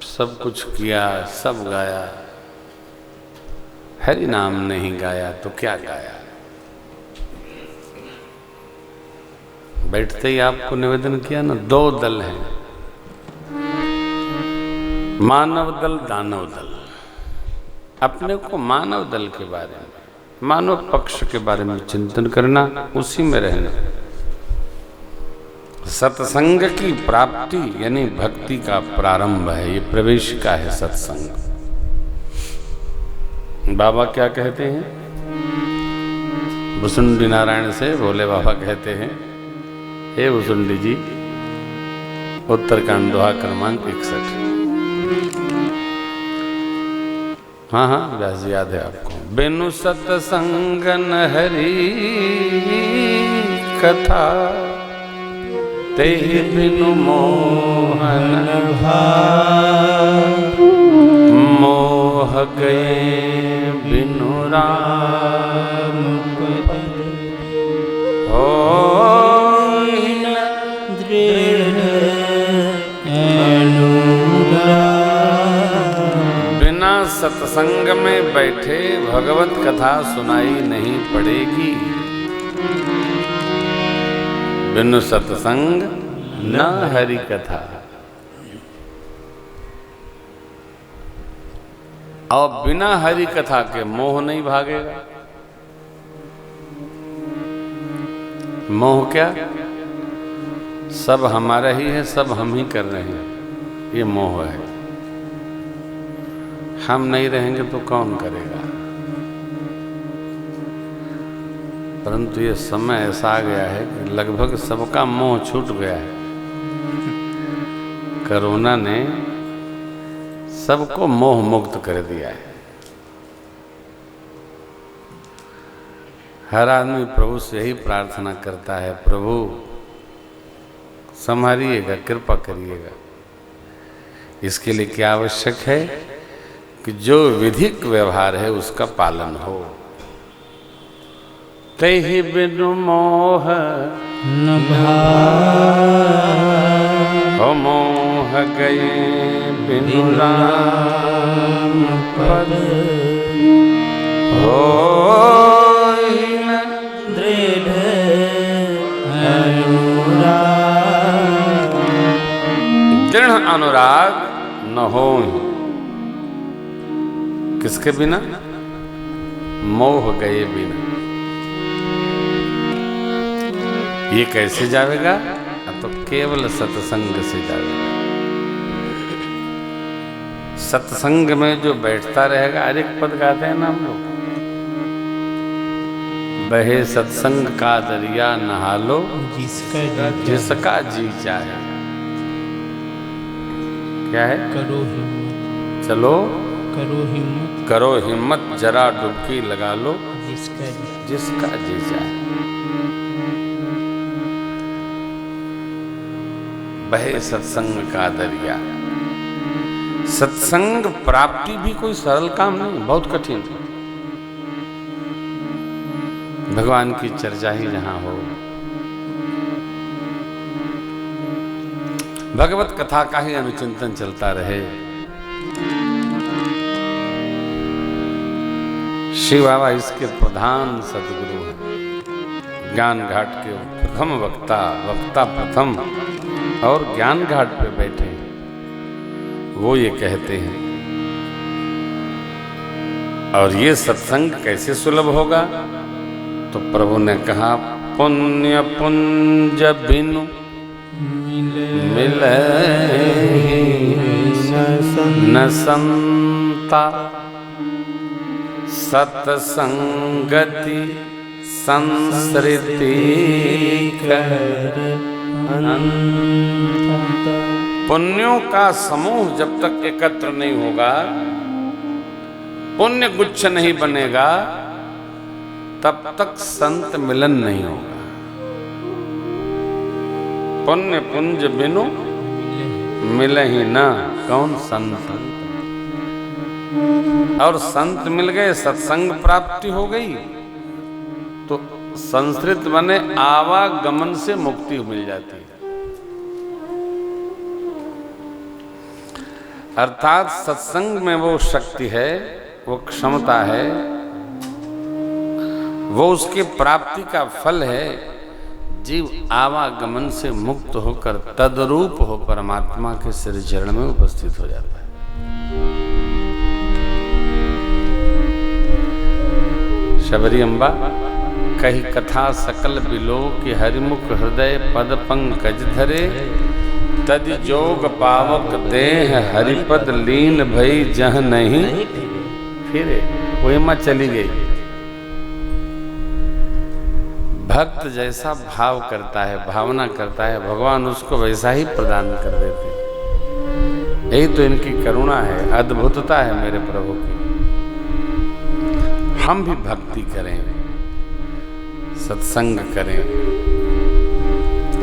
सब कुछ किया, सब गाया, हरि नाम नहीं गाया तो क्या गाया। बैठते ही आपको निवेदन किया ना, दो दल हैं, मानव दल, दानव दल। अपने को मानव दल के बारे में, मानव पक्ष के बारे में चिंतन करना, उसी में रहना। सत्संग की प्राप्ति यानी भक्ति का प्रारंभ है, ये प्रवेशिका है सत्संग। बाबा क्या कहते हैं? भुसुंडी नारायण से भोले बाबा कहते हैं, हे भुसुंडी जी, उत्तरकांड दोहा क्रमांक 61। हाँ हाँ व्यास जी याद है आपको। बिनु सत्संग न हरि कथा, तेहि बिनु मोहन भाव, मोह गए बिनु राम होई न दृढ़ अनुराग। बिना सत्संग में बैठे भगवत कथा सुनाई नहीं पड़ेगी। बिनु सत्संग न हरि कथा। और बिना हरि कथा के मोह नहीं भागेगा। मोह क्या? सब हमारा ही है, सब हम ही कर रहे हैं, ये मोह है। हम नहीं रहेंगे तो कौन करेगा? परंतु ये समय ऐसा आ गया है कि लगभग सबका मोह छूट गया है। कोरोना ने सबको मोह मुक्त कर दिया है। हर आदमी प्रभु से यही प्रार्थना करता है, प्रभु संभालिएगा, कृपा करिएगा। इसके लिए क्या आवश्यक है कि जो विधिक व्यवहार है उसका पालन हो। तेहि बिनु मोह न भाव, मोह गए बिनु राम पद, होई न दृढ़ अनुराग। दृढ़ अनुराग न होई किसके बिना? मोह गए बिना। ये कैसे जाएगा? तो केवल सत्संग से जाएगा। सत्संग में जो बैठता रहेगा, हर एक पद गाते हैं ना हम लोग, बहे सत्संग का दरिया नहा लो जिसका जी चाहे। क्या है? करो हिम्मत, चलो करो हिम्मत, करो हिम्मत, जरा डुबकी लगा लो जिसका जी चाहे। बहे सत्संग का दरिया। सत्संग प्राप्ति भी कोई सरल काम नहीं, बहुत कठिन है। भगवान की चर्चा ही जहां हो, भगवत कथा का ही अनुचिंतन चलता रहे। शिव बाबा इसके प्रधान सदगुरु हैं। ज्ञान घाट के प्रथम वक्ता प्रथम और ज्ञान घाट पे बैठे हैं। वो ये कहते हैं। और ये सत्संग कैसे सुलभ होगा? तो प्रभु ने कहा, पुण्य पुंज बिनु मिले न संता, सत्संगति संसृति कर अनंत। पुण्यों का समूह जब तक एकत्र नहीं होगा, पुण्य गुच्छ नहीं बनेगा, तब तक संत मिलन नहीं होगा। पुण्य पुंज बिनु मिले ही ना कौन संत। और संत मिल गए, सत्संग प्राप्ति हो गई, तो संस्कृत बने आवागमन से मुक्ति मिल जाती है। अर्थात सत्संग में वो शक्ति है, वो क्षमता है, वो उसके प्राप्ति का फल है। जीव आवागमन से मुक्त होकर तद्रूप हो परमात्मा के श्री चरण में उपस्थित हो जाता है। शबरी अम्बा कही कथा सकल बिलो कि हरिमुख हृदय पद पंकज धरे, तद जोग पावक देह हरिपद लीन भई जह नहीं फिरे। वो मां चली गई। भक्त जैसा भाव करता है, भावना करता है, भगवान उसको वैसा ही प्रदान कर देते हैं। यही तो इनकी करुणा है, अद्भुतता है मेरे प्रभु की। हम भी भक्ति करें, सत्संग करें,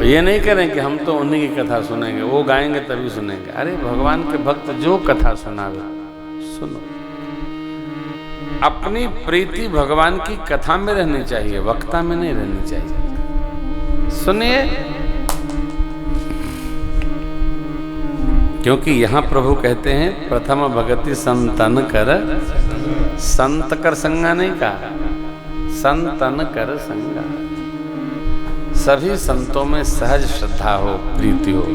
ये नहीं करें कि हम तो उन्हीं की कथा सुनेंगे, वो गाएंगे तभी सुनेंगे। अरे भगवान के भक्त जो कथा सुनावे सुनो। अपनी प्रीति भगवान की कथा में रहनी चाहिए, वक्ता में नहीं रहनी चाहिए। सुनिए, क्योंकि यहां प्रभु कहते हैं प्रथम भगति संतन कर, संत कर संगा नहीं कहा, संतन कर संगा। सभी संतों में सहज श्रद्धा हो, प्रीति हो,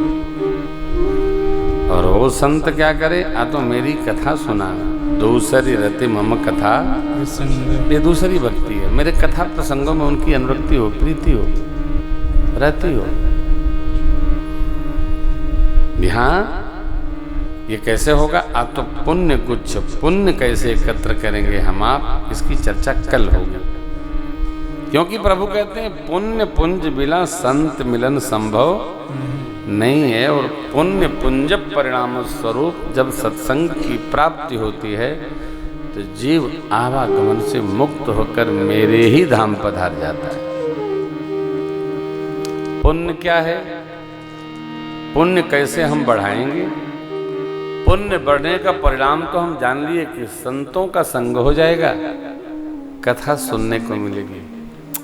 और वो संत क्या करे, आ तो मेरी कथा सुना, दूसरी रति मम कथा, ये दूसरी भक्ति है। मेरे कथा प्रसंगों में उनकी अनुरक्ति हो, प्रीति हो, रति हो। यहाँ ये कैसे होगा? आप तो पुण्य कुछ, पुण्य कैसे एकत्र करेंगे हम आप, इसकी चर्चा कल होगी। क्योंकि प्रभु कहते हैं पुण्य पुंज बिना संत मिलन संभव नहीं है। और पुण्य पुंज परिणाम स्वरूप जब सत्संग की प्राप्ति होती है तो जीव आवागमन से मुक्त होकर मेरे ही धाम पधार जाता है। पुण्य क्या है? पुण्य कैसे हम बढ़ाएंगे? पुण्य बढ़ने का परिणाम तो हम जान लिए कि संतों का संग हो जाएगा, कथा सुनने को मिलेगी।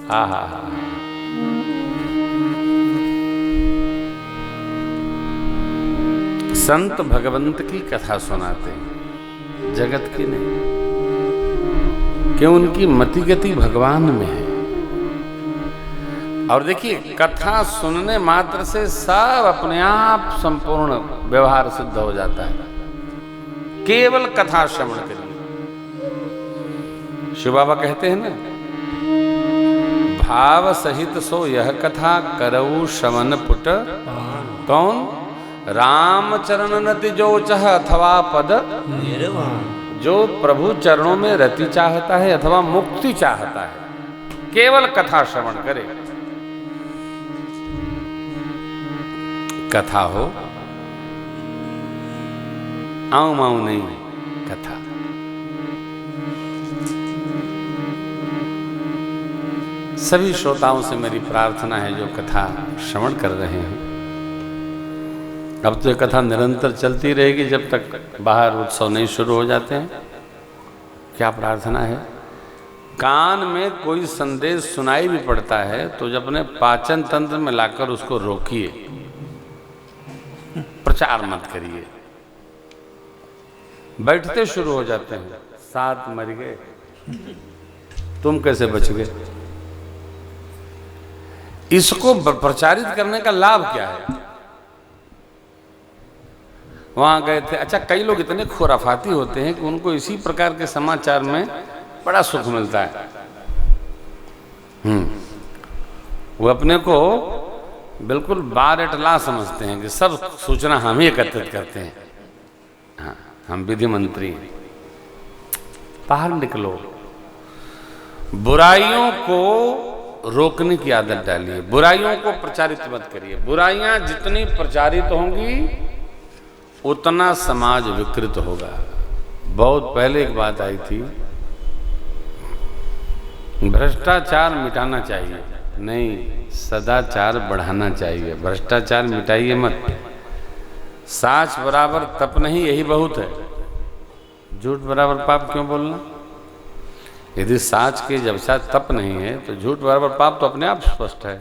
हा हा हा। संत भगवंत की कथा सुनाते हैं, जगत की नहीं, क्यों? उनकी मति गति भगवान में है। और देखिए, कथा सुनने मात्र से सब अपने आप संपूर्ण व्यवहार सिद्ध हो जाता है। केवल कथा श्रवण करिए। शिव बाबा कहते हैं ना, भाव सहित सो यह कथा करऊ श्रवण पुट, कौन? राम चरण नति जो चह अथवा पद निर्वाण। जो प्रभु चरणों में रति चाहता है अथवा मुक्ति चाहता है, केवल कथा श्रवण करे। कथा हो, आऊं माऊं नहीं, कथा। सभी श्रोताओं से मेरी प्रार्थना है जो कथा श्रवण कर रहे हैं, अब तो ये कथा निरंतर चलती रहेगी जब तक बाहर उत्सव नहीं शुरू हो जाते हैं। क्या प्रार्थना है? कान में कोई संदेश सुनाई भी पड़ता है तो जब अपने पाचन तंत्र में लाकर उसको रोकिए, प्रचार मत करिए। बैठते शुरू हो जाते हैं, 7 मर गए, तुम कैसे बच गए? इसको प्रचारित करने का लाभ क्या है? वहां गए थे, अच्छा, कई लोग इतने खुराफाती होते हैं कि उनको इसी प्रकार के समाचार में बड़ा सुख मिलता है। वो अपने को बिल्कुल बारटला समझते हैं कि सब सूचना हम ही एकत्रित करते हैं। हाँ, हम विधि मंत्री। बाहर निकलो, बुराइयों को रोकने की आदत डालिए, बुराइयों को प्रचारित मत करिए। बुराइयां जितनी प्रचारित होंगी उतना समाज विकृत होगा। बहुत पहले एक बात आई थी, भ्रष्टाचार मिटाना चाहिए, नहीं, सदाचार बढ़ाना चाहिए। भ्रष्टाचार मिटाइए मत। साच बराबर तप नहीं, यही बहुत है। झूठ बराबर पाप क्यों बोलना? यदि साच के जब साच तप नहीं है तो झूठ बराबर पाप तो अपने आप स्पष्ट है।